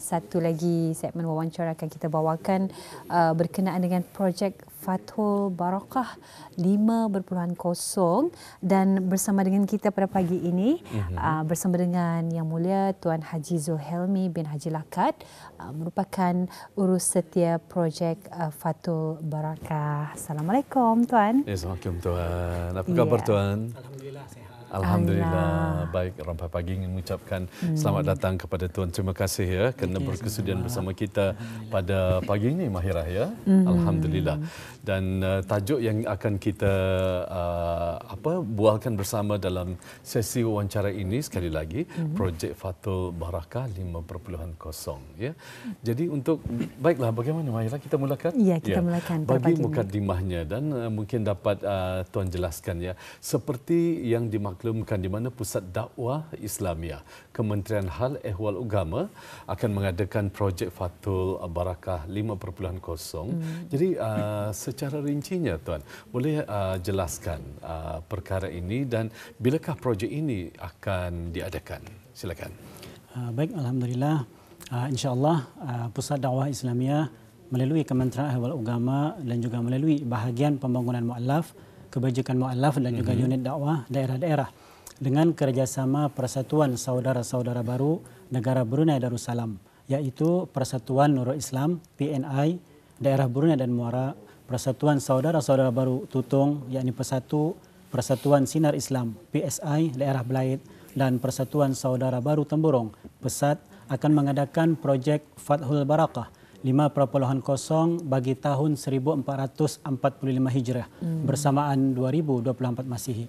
Satu lagi segmen wawancara akan kita bawakan berkenaan dengan projek Fathul Barakah 5.0 dan bersama dengan kita pada pagi ini bersama dengan Yang Mulia Tuan Haji Zulhelmi bin Haji Lakat merupakan urus setia projek Fathul Barakah. Assalamualaikum Tuan. Assalamualaikum Tuan. Apa khabar Tuan? Alhamdulillah sehat. Alhamdulillah. Baik, Rampai Pagi ingin mengucapkan selamat datang kepada Tuan. Terima kasih ya kerana berkesudian bersama kita pada pagi ini Mahirah ya. Alhamdulillah. Dan tajuk yang akan kita bualkan bersama dalam sesi wawancara ini sekali lagi projek Fathul Barakah 5.0 ya. Jadi untuk baiklah bagaimana Mahirah kita mulakan? Ya, kita mulakan bagi mukadimahnya dan mungkin dapat Tuan jelaskan ya seperti yang dimaklumkan di mana Pusat Dakwah Islamiah Kementerian Hal Ehwal Agama akan mengadakan projek Fathul Barakah 5.0. Jadi secara rincinya Tuan boleh jelaskan perkara ini dan bilakah projek ini akan diadakan? Silakan. Baik, alhamdulillah. Insya-Allah Pusat Dakwah Islamiah melalui Kementerian Ehwal Agama dan juga melalui bahagian pembangunan mualaf, kebajikan mualaf dan juga unit dakwah daerah-daerah dengan kerjasama Persatuan Saudara-Saudara Baru Negara Brunei Darussalam, iaitu Persatuan Nurul Islam PNI Daerah Brunei dan Muara, Persatuan Saudara-Saudara Baru Tutung yakni Persatu, Persatuan Sinar Islam PSI Daerah Belait dan Persatuan Saudara Baru Temburong Pesat akan mengadakan projek Fathul Barakah 5.0 bagi tahun 1445 Hijrah bersamaan 2024 Masihi.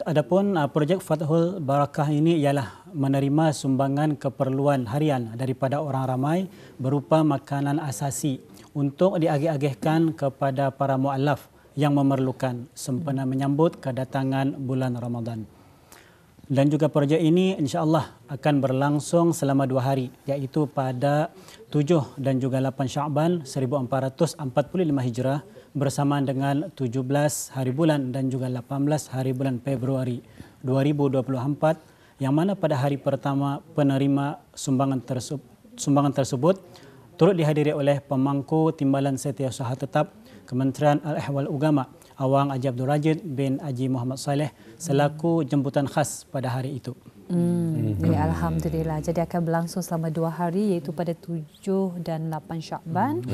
Adapun projek Fathul Barakah ini ialah menerima sumbangan keperluan harian daripada orang ramai berupa makanan asasi untuk diagih-agihkan kepada para mualaf yang memerlukan sempena menyambut kedatangan bulan Ramadan. Dan juga projek ini insya-Allah akan berlangsung selama 2 hari, iaitu pada 7 dan juga 8 Sya'ban 1445 Hijrah bersamaan dengan 17 hari bulan dan juga 18 hari bulan Februari 2024, yang mana pada hari pertama penerima sumbangan tersebut turut dihadiri oleh pemangku Timbalan Setiausaha Tetap Kementerian Al-Ehwal Agama Awang Haji Abdul Rajid bin Haji Muhammad Saleh selaku jemputan khas pada hari itu. Ya, Alhamdulillah. Jadi akan berlangsung selama 2 hari iaitu pada 7 dan 8 Sya'ban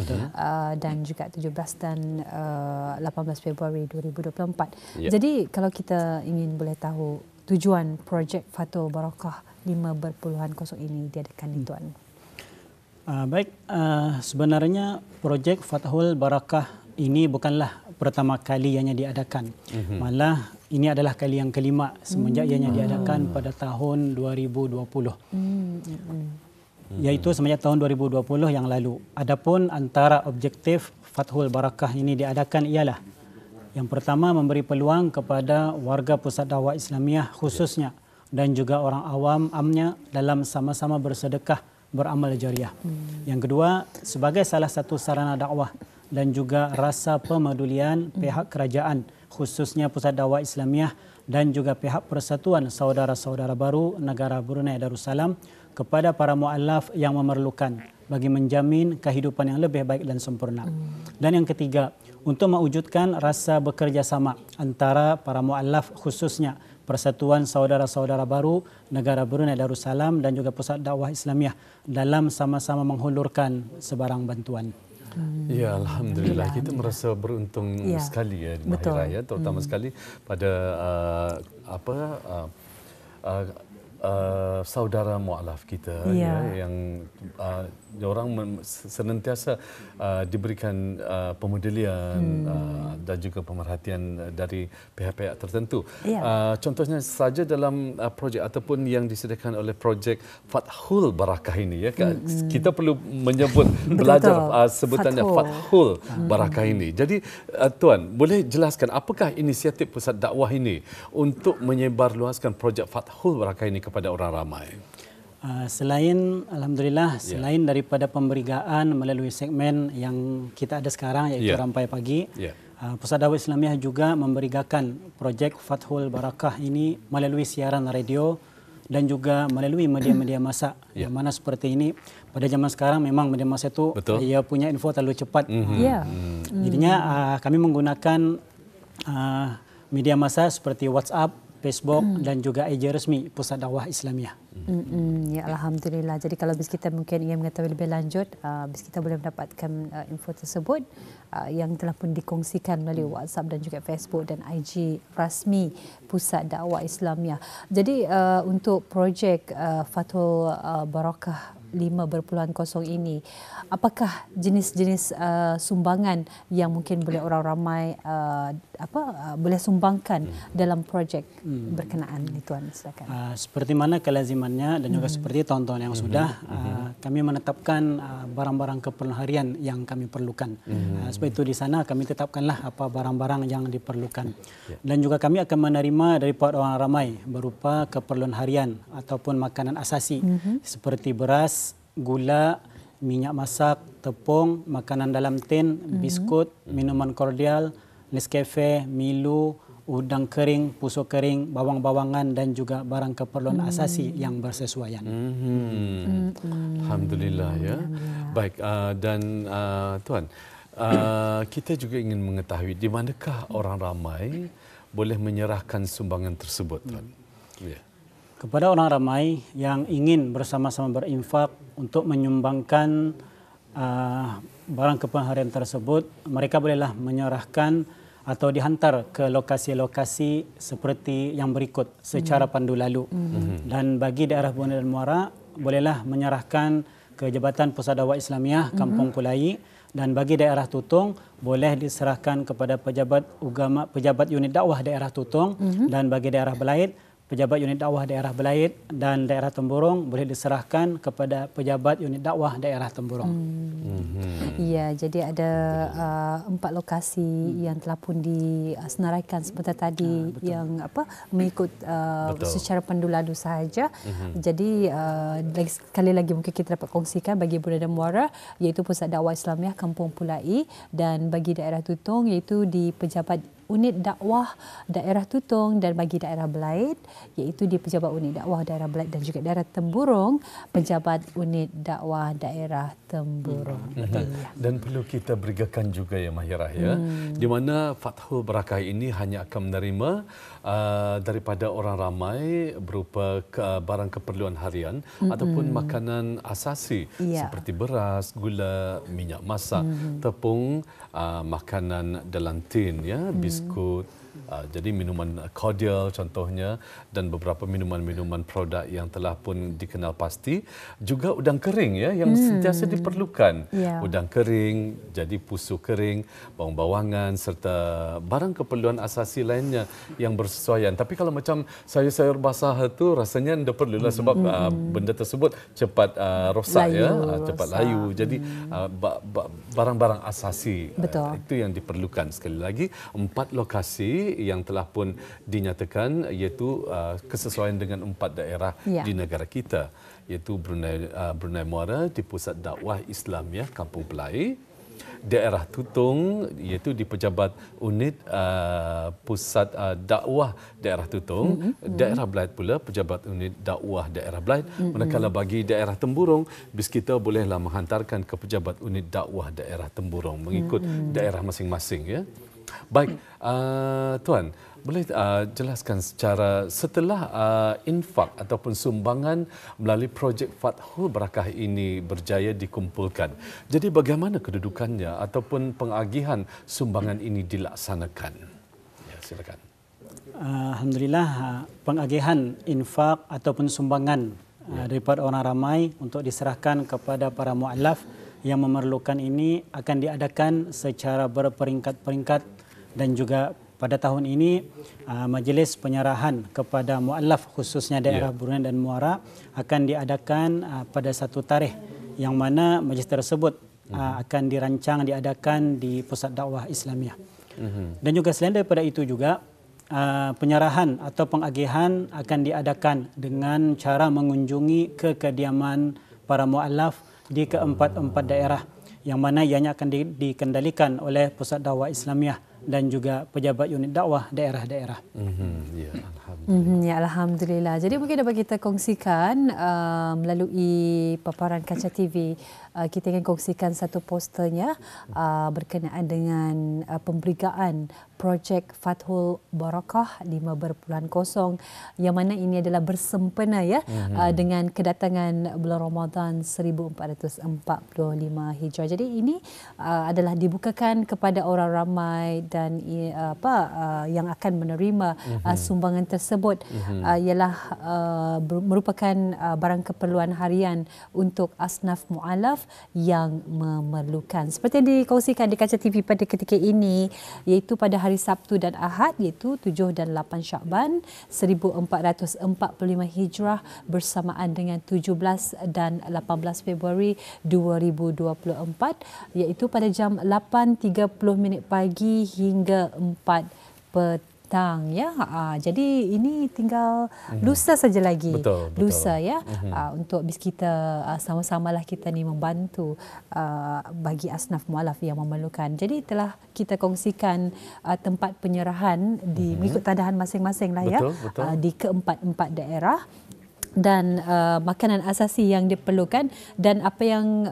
dan juga 17 dan 18 Februari 2024. Ya. Jadi kalau kita ingin boleh tahu tujuan projek Fathul Barakah 5.0 ini diadakan ni Tuan. Baik, sebenarnya projek Fathul Barakah ini bukanlah pertama kali ianya diadakan. Malah ini adalah kali yang kelima semenjak ianya diadakan pada tahun 2020. Iaitu semenjak tahun 2020 yang lalu. Adapun antara objektif Fathul Barakah ini diadakan ialah yang pertama memberi peluang kepada warga Pusat Dakwah Islamiah khususnya dan juga orang awam amnya dalam sama-sama bersedekah beramal jariah. Yang kedua, sebagai salah satu sarana dakwah dan juga rasa pemedulian pihak kerajaan khususnya Pusat Dakwah Islamiah dan juga pihak Persatuan Saudara-Saudara Baru Negara Brunei Darussalam kepada para mualaf yang memerlukan bagi menjamin kehidupan yang lebih baik dan sempurna. Dan yang ketiga, untuk mewujudkan rasa bekerjasama antara para mualaf khususnya Persatuan Saudara-Saudara Baru Negara Brunei Darussalam dan juga Pusat Dakwah Islamiah dalam sama-sama menghulurkan sebarang bantuan. Ya, Alhamdulillah. Kita merasa beruntung sekali ya di Mahirah ya, terutama sekali pada saudara mualaf kita yang orang senantiasa diberikan pemedulian dan juga pemerhatian dari pihak-pihak tertentu. Contohnya saja dalam projek ataupun yang disediakan oleh projek Fathul Barakah ini ya, kita perlu menyebut belajar sebutannya Fathul Barakah ini. Jadi Tuan boleh jelaskan apakah inisiatif Pusat Dakwah ini untuk menyebarluaskan projek Fathul Barakah ini kepada orang ramai? Selain Alhamdulillah, selain daripada pemberigaan melalui segmen yang kita ada sekarang iaitu Rampai Pagi, Pusat Dakwah Islamiah juga memberikan projek Fathul Barakah ini melalui siaran radio dan juga melalui media-media massa yang mana seperti ini pada zaman sekarang memang media massa itu ia punya info terlalu cepat. Jadinya kami menggunakan media massa seperti WhatsApp, Facebook dan juga IG resmi Pusat Dakwah Islamiah. Ya, alhamdulillah. Jadi kalau bis kita mungkin ingin mengetahui lebih lanjut, bis kita boleh mendapatkan info tersebut yang telah pun dikongsikan melalui WhatsApp dan juga Facebook dan IG rasmi Pusat Dakwah Islamiah. Jadi untuk projek Fathul Barakah 5.0 ini, apakah jenis-jenis sumbangan yang mungkin boleh orang ramai boleh sumbangkan dalam projek berkenaan ini, Tuan? Silakan. Seperti mana kelazimannya dan juga seperti tahun-tahun yang sudah, kami menetapkan barang-barang keperluan harian yang kami perlukan. Sebab itu di sana kami tetapkanlah apa barang-barang yang diperlukan. Dan juga kami akan menerima daripada orang ramai berupa keperluan harian ataupun makanan asasi seperti beras, gula, minyak masak, tepung, makanan dalam tin, biskut, minuman kordial, Nescafe, Milo, udang kering, puso kering, bawang-bawangan dan juga barang keperluan asasi yang bersesuaian. Alhamdulillah ya. Baik, dan Tuan, kita juga ingin mengetahui di manakah orang ramai boleh menyerahkan sumbangan tersebut, Tuan? Kepada orang ramai yang ingin bersama-sama berinfak untuk menyumbangkan barang keperluan harian tersebut, mereka bolehlah menyerahkan atau dihantar ke lokasi-lokasi seperti yang berikut secara pandu lalu. Dan bagi daerah Brunei dan Muara, bolehlah menyerahkan ke Jabatan Pusat Dakwah Islamiah Kampung Pulai, dan bagi daerah Tutong boleh diserahkan kepada pejabat unit dakwah daerah Tutong, dan bagi daerah Belait pejabat unit dakwah daerah Belait, dan daerah Temburong boleh diserahkan kepada pejabat unit dakwah daerah Temburong. Ya, jadi ada 4 lokasi yang telah pun disenaraikan seperti tadi, yang mengikut secara pandu lalu sahaja. Jadi sekali lagi mungkin kita dapat kongsikan bagi Brunei dan Muara iaitu Pusat Dakwah Islamiah Kampung Pulai, dan bagi daerah Tutong iaitu di pejabat unit dakwah daerah Tutong, dan bagi daerah Belait iaitu di pejabat unit dakwah daerah Belait, dan juga daerah Temburong pejabat unit dakwah daerah Temburong. Dan perlu kita berigakan juga ya Mahirah ya, di mana Fathul Barakah ini hanya akan menerima daripada orang ramai berupa barang keperluan harian ataupun makanan asasi seperti beras, gula, minyak masak, tepung, makanan dalam tin ya, biskut, jadi minuman cordial contohnya, dan beberapa minuman-minuman produk yang telah pun dikenal pasti, juga udang kering ya yang sentiasa diperlukan. Udang kering, jadi pusu kering, bawang-bawangan serta barang keperluan asasi lainnya yang bersesuaian. Tapi kalau macam sayur-sayur basah itu rasanya tidak perlulah sebab benda tersebut cepat rosak cepat layu. Jadi barang-barang asasi itu yang diperlukan. Sekali lagi 4 lokasi yang telah pun dinyatakan iaitu kesesuaian dengan 4 daerah di negara kita, iaitu Brunei Muara di Pusat Dakwah Islamiah Kampung Pulai, daerah Tutong iaitu di pejabat unit Pusat Dakwah daerah Tutong, daerah Belait pula pejabat unit dakwah daerah Belait. Manakala bagi daerah Temburong, bis kita bolehlah menghantarkan ke pejabat unit dakwah daerah Temburong mengikut daerah masing-masing ya. Baik, Tuan, boleh jelaskan secara setelah infak ataupun sumbangan melalui projek Fathul Barakah ini berjaya dikumpulkan. Jadi bagaimana kedudukannya ataupun pengagihan sumbangan ini dilaksanakan? Ya, silakan. Alhamdulillah, pengagihan infak ataupun sumbangan daripada orang ramai untuk diserahkan kepada para mu'allaf yang memerlukan ini akan diadakan secara berperingkat-peringkat, dan juga pada tahun ini majlis penyerahan kepada mu'allaf khususnya daerah Brunei dan Muara akan diadakan pada satu tarikh yang mana majlis tersebut akan dirancang diadakan di Pusat Dakwah Islamiah. Dan juga selain daripada itu juga penyerahan atau pengagihan akan diadakan dengan cara mengunjungi ke kediaman para mu'allaf di keempat-empat daerah yang mana ianya akan dikendalikan oleh Pusat Dakwah Islamiah dan juga pejabat unit dakwah daerah-daerah. Ya, alhamdulillah. Ya, alhamdulillah. Jadi mungkin dapat kita kongsikan melalui paparan Kaca TV, kita ingin kongsikan satu posternya berkenaan dengan pemberigaan projek Fathul Barakah 5.0 yang mana ini adalah bersempena ya dengan kedatangan bulan Ramadan 1445 Hijrah. Jadi ini adalah dibukakan kepada orang ramai dan yang akan menerima sumbangan tersebut ialah merupakan barang keperluan harian untuk asnaf mu'alaf yang memerlukan. Seperti yang dikongsikan di Kaca TV pada ketika ini, iaitu pada hari Sabtu dan Ahad, iaitu 7 dan 8 Syakban 1445 Hijrah bersamaan dengan 17 dan 18 Februari 2024, iaitu pada jam 8.30 pagi hingga 4 petang ya. Jadi ini tinggal lusa saja lagi. Betul. Lusa ya. Untuk bis kita sama-samalah kita ni membantu bagi asnaf mualaf yang memerlukan. Jadi telah kita kongsikan tempat penyerahan di mengikut tadahan masing-masing lah ya. Betul. Di keempat-empat daerah. Dan makanan asasi yang diperlukan, dan apa yang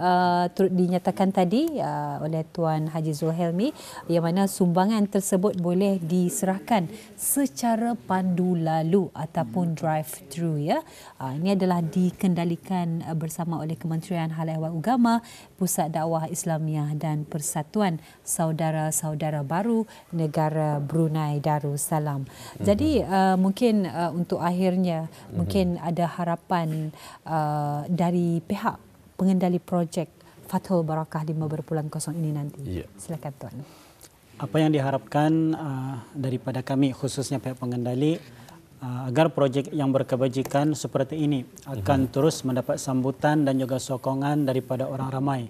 turut dinyatakan tadi oleh Tuan Haji Zulhelmi, yang mana sumbangan tersebut boleh diserahkan secara pandu lalu ataupun drive-thru ya. Ini adalah dikendalikan bersama oleh Kementerian Hal Ehwal Agama, Pusat Dakwah Islamiah dan Persatuan Saudara-saudara Baru Negara Brunei Darussalam. Jadi mungkin untuk akhirnya mungkin ada harapan dari pihak pengendali projek Fathul Barakah 5.0 ini nanti. Silakan Tuan. Apa yang diharapkan daripada kami khususnya pihak pengendali agar projek yang berkebajikan seperti ini akan terus mendapat sambutan dan juga sokongan daripada orang ramai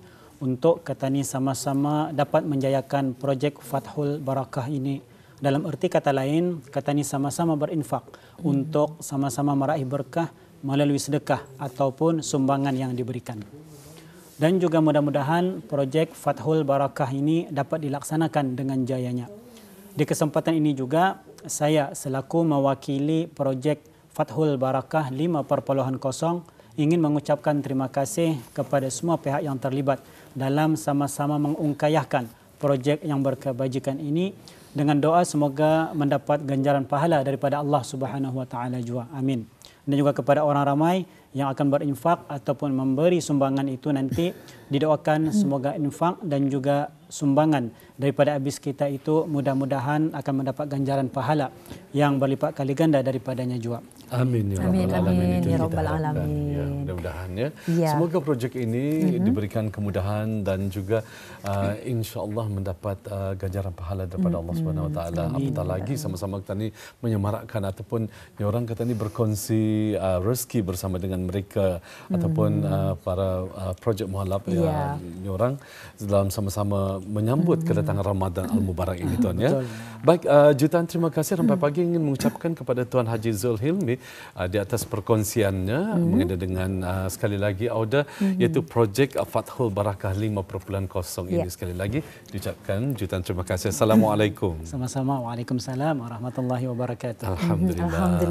untuk Ketani sama-sama dapat menjayakan projek Fathul Barakah ini. Dalam erti kata lain, Ketani sama-sama berinfak untuk sama-sama meraih berkah melalui sedekah ataupun sumbangan yang diberikan. Dan juga mudah-mudahan projek Fathul Barakah ini dapat dilaksanakan dengan jayanya. Di kesempatan ini juga saya selaku mewakili projek Fathul Barakah 5.0 ingin mengucapkan terima kasih kepada semua pihak yang terlibat dalam sama-sama mengungkayahkan projek yang berkebajikan ini, dengan doa semoga mendapat ganjaran pahala daripada Allah Subhanahu wa taala juga. Amin. Dan juga kepada orang ramai yang akan berinfak ataupun memberi sumbangan itu nanti didoakan semoga infak dan juga sumbangan daripada habis kita itu mudah-mudahan akan mendapat ganjaran pahala yang berlipat kali ganda daripadanya juga. Amin ya Amin, rabbal alamin. amin ya rabbal alamin. Ya, mudah-mudahan ya. Ya. Semoga projek ini diberikan kemudahan dan juga insya-Allah mendapat ganjaran pahala daripada Allah Subhanahu wa taala. Apatah lagi sama-sama kita ni menyemarakkan ataupun orang kata ni berkongsi rezeki bersama dengan mereka ataupun para projek mualaf orang dalam sama-sama menyambut kedatangan Ramadan Al-Mubarak ini Tuan ya. Baik, jutaan terima kasih. Sampai pagi ingin mengucapkan kepada Tuan Haji Zulhelmi di atas perkongsiannya mengenai dengan sekali lagi auda iaitu projek Fathul Barakah 5.0 ini. Sekali lagi diucapkan jutaan terima kasih. Assalamualaikum. Sama-sama. Waalaikumsalam warahmatullahi wabarakatuh. Alhamdulillah.